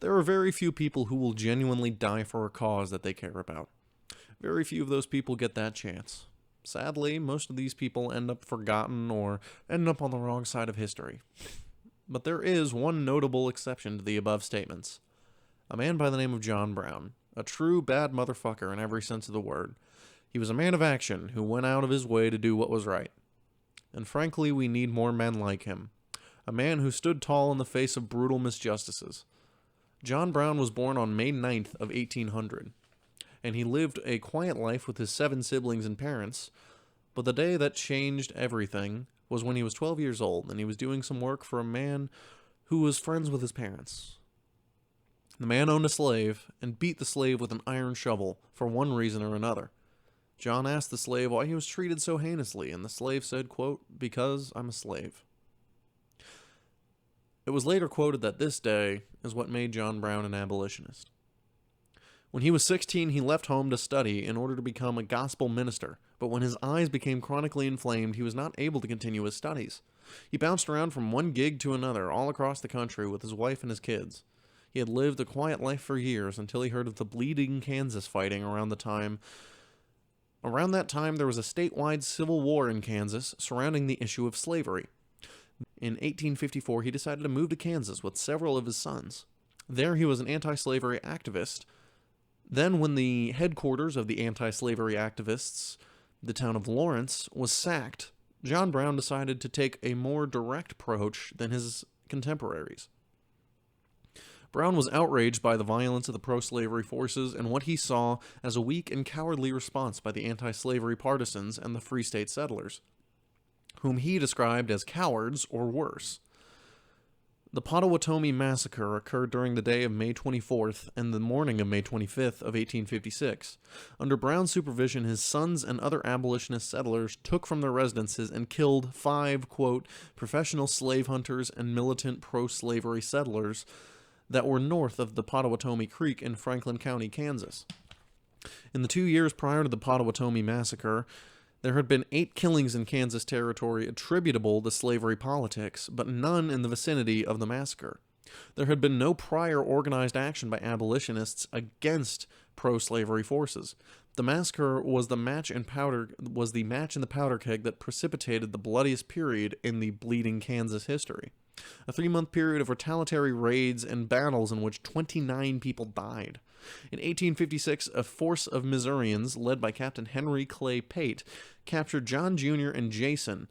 There are very few people who will genuinely die for a cause that they care about. Very few of those people get that chance. Sadly, most of these people end up forgotten or end up on the wrong side of history. But there is one notable exception to the above statements. A man by the name of John Brown, a true bad motherfucker in every sense of the word. He was a man of action who went out of his way to do what was right. And frankly, we need more men like him. A man who stood tall in the face of brutal misjustices. John Brown was born on May 9th of 1800, and he lived a quiet life with his 7 siblings and parents, but the day that changed everything was when he was 12 years old and he was doing some work for a man who was friends with his parents. The man owned a slave and beat the slave with an iron shovel for one reason or another. John asked the slave why he was treated so heinously, and the slave said, quote, "Because I'm a slave." It was later quoted that this day is what made John Brown an abolitionist. When he was 16, he left home to study in order to become a gospel minister, but when his eyes became chronically inflamed, he was not able to continue his studies. He bounced around from one gig to another all across the country with his wife and his kids. He had lived a quiet life for years until he heard of the Bleeding Kansas fighting around that time, there was a statewide civil war in Kansas surrounding the issue of slavery. In 1854, he decided to move to Kansas with several of his sons. There he was an anti-slavery activist. Then when the headquarters of the anti-slavery activists, the town of Lawrence, was sacked, John Brown decided to take a more direct approach than his contemporaries. Brown was outraged by the violence of the pro-slavery forces and what he saw as a weak and cowardly response by the anti-slavery partisans and the free state settlers, whom he described as cowards or worse. The Pottawatomi Massacre occurred during the day of May 24th and the morning of May 25th of 1856. Under Brown's supervision, his sons and other abolitionist settlers took from their residences and killed 5, quote, professional slave hunters and militant pro-slavery settlers that were north of the Pottawatomi Creek in Franklin County, Kansas. In the 2 years prior to the Pottawatomi Massacre, there had been 8 killings in Kansas territory attributable to slavery politics, but none in the vicinity of the massacre. There had been no prior organized action by abolitionists against pro-slavery forces. The massacre was the match in the powder keg that precipitated the bloodiest period in the Bleeding Kansas history. A 3-month period of retaliatory raids and battles in which 29 people died. In 1856, a force of Missourians, led by Captain Henry Clay Pate, captured John Jr. and Jason,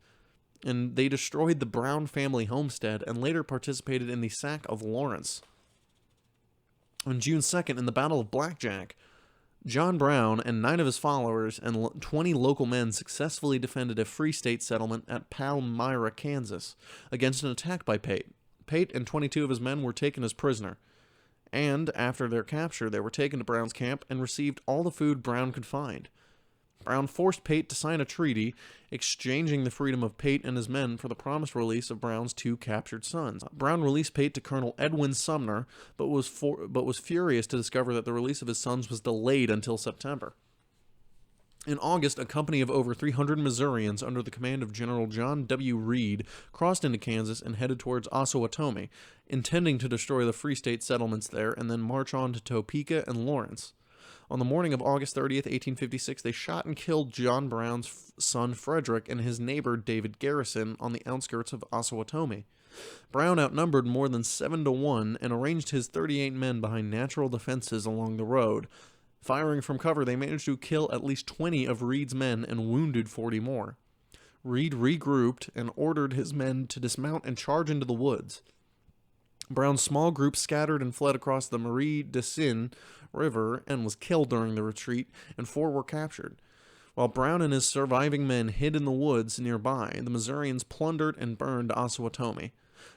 and they destroyed the Brown family homestead and later participated in the sack of Lawrence. On June 2nd, in the Battle of Blackjack, John Brown and 9 of his followers and 20 local men successfully defended a free state settlement at Palmyra, Kansas, against an attack by Pate. Pate and 22 of his men were taken as prisoner, and after their capture, they were taken to Brown's camp and received all the food Brown could find. Brown forced Pate to sign a treaty, exchanging the freedom of Pate and his men for the promised release of Brown's 2 captured sons. Brown released Pate to Colonel Edwin Sumner, but was furious to discover that the release of his sons was delayed until September. In August, a company of over 300 Missourians under the command of General John W. Reed crossed into Kansas and headed towards Pottawatomi, intending to destroy the free state settlements there and then march on to Topeka and Lawrence. On the morning of August 30th, 1856, they shot and killed John Brown's son Frederick and his neighbor David Garrison on the outskirts of Pottawatomi. Brown outnumbered more than 7-1 and arranged his 38 men behind natural defenses along the road. Firing from cover, they managed to kill at least 20 of Reed's men and wounded 40 more. Reed regrouped and ordered his men to dismount and charge into the woods. Brown's small group scattered and fled across the Marie de Seine River and was killed during the retreat, and 4 were captured. While Brown and his surviving men hid in the woods nearby, the Missourians plundered and burned Pottawatomi.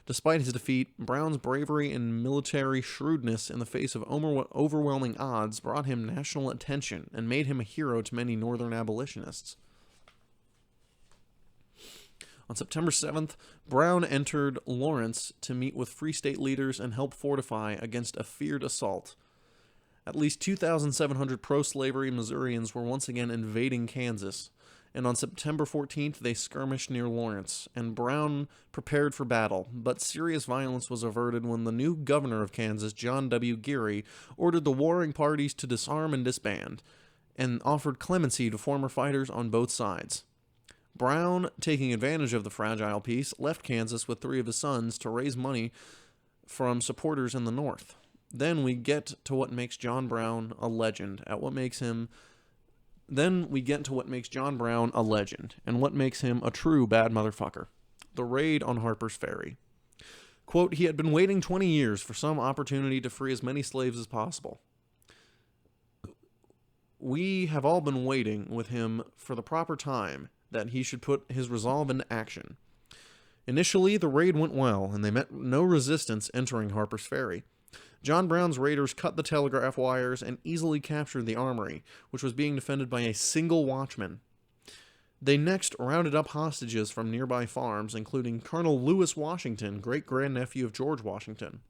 Despite his defeat, Brown's bravery and military shrewdness in the face of overwhelming odds brought him national attention and made him a hero to many northern abolitionists. On September 7th, Brown entered Lawrence to meet with Free State leaders and help fortify against a feared assault. At least 2,700 pro-slavery Missourians were once again invading Kansas, and on September 14th they skirmished near Lawrence, and Brown prepared for battle, but serious violence was averted when the new governor of Kansas, John W. Geary, ordered the warring parties to disarm and disband, and offered clemency to former fighters on both sides. Brown, taking advantage of the fragile peace, left Kansas with 3 of his sons to raise money from supporters in the North. Then we get to what makes John Brown a legend, and what makes him a true bad motherfucker. The raid on Harper's Ferry. Quote, he had been waiting 20 years for some opportunity to free as many slaves as possible. We have all been waiting with him for the proper time that he should put his resolve into action. Initially, the raid went well, and they met no resistance entering Harper's Ferry. John Brown's raiders cut the telegraph wires and easily captured the armory, which was being defended by a single watchman. They next rounded up hostages from nearby farms, including Colonel Lewis Washington, great-grandnephew of George Washington.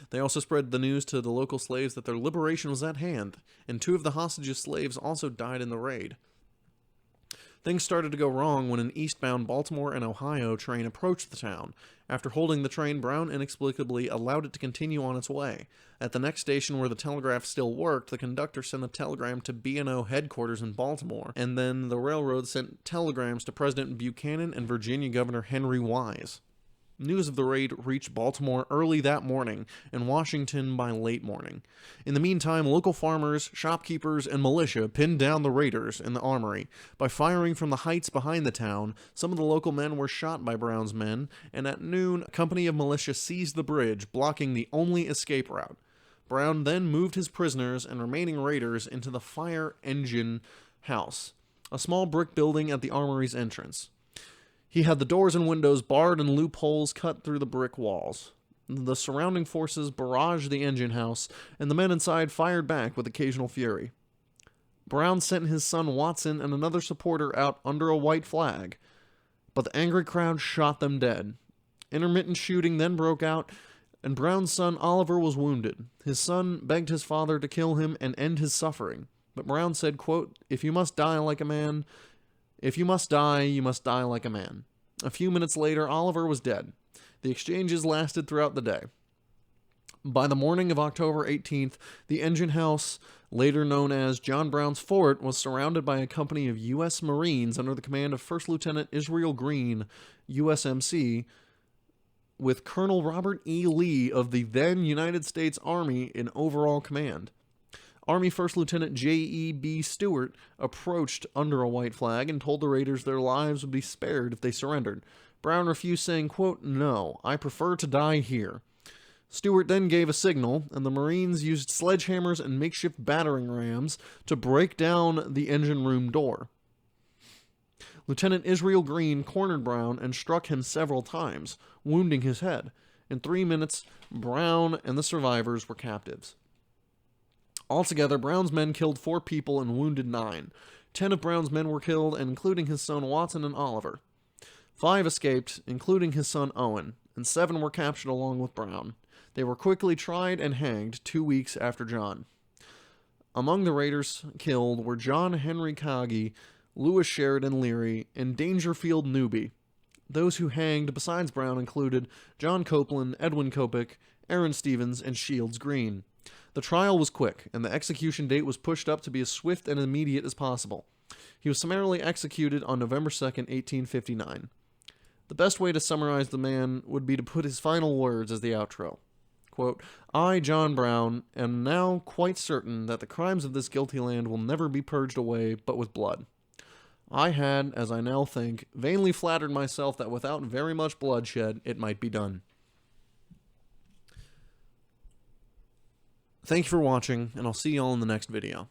They also spread the news to the local slaves that their liberation was at hand, and 2 of the hostages' slaves also died in the raid. Things started to go wrong when an eastbound Baltimore and Ohio train approached the town. After holding the train, Brown inexplicably allowed it to continue on its way. At the next station where the telegraph still worked, the conductor sent a telegram to B&O headquarters in Baltimore, and then the railroad sent telegrams to President Buchanan and Virginia Governor Henry Wise. News of the raid reached Baltimore early that morning, and Washington by late morning. In the meantime, local farmers, shopkeepers, and militia pinned down the raiders in the armory. By firing from the heights behind the town, some of the local men were shot by Brown's men, and at noon, a company of militia seized the bridge, blocking the only escape route. Brown then moved his prisoners and remaining raiders into the fire engine house, a small brick building at the armory's entrance. He had the doors and windows barred and loopholes cut through the brick walls. The surrounding forces barraged the engine house, and the men inside fired back with occasional fury. Brown sent his son Watson and another supporter out under a white flag, but the angry crowd shot them dead. Intermittent shooting then broke out, and Brown's son Oliver was wounded. His son begged his father to kill him and end his suffering, but Brown said, quote, if you must die, you must die like a man. A few minutes later, Oliver was dead. The exchanges lasted throughout the day. By the morning of October 18th, the engine house, later known as John Brown's Fort, was surrounded by a company of U.S. Marines under the command of First Lieutenant Israel Green, USMC, with Colonel Robert E. Lee of the then United States Army in overall command. Army First Lieutenant J.E.B. Stewart approached under a white flag and told the raiders their lives would be spared if they surrendered. Brown refused, saying, quote, no, I prefer to die here. Stewart then gave a signal, and the Marines used sledgehammers and makeshift battering rams to break down the engine room door. Lieutenant Israel Green cornered Brown and struck him several times, wounding his head. In 3 minutes, Brown and the survivors were captives. Altogether, Brown's men killed 4 people and wounded 9. 10 of Brown's men were killed, including his son Watson and Oliver. 5 escaped, including his son Owen, and 7 were captured along with Brown. They were quickly tried and hanged 2 weeks after John. Among the raiders killed were John Henry Kagi, Lewis Sheridan Leary, and Dangerfield Newby. Those who hanged besides Brown included John Copeland, Edwin Copic, Aaron Stevens, and Shields Green. The trial was quick, and the execution date was pushed up to be as swift and immediate as possible. He was summarily executed on November 2nd, 1859. The best way to summarize the man would be to put his final words as the outro. Quote, I, John Brown, am now quite certain that the crimes of this guilty land will never be purged away but with blood. I had, as I now think, vainly flattered myself that without very much bloodshed it might be done. Thank you for watching, and I'll see you all in the next video.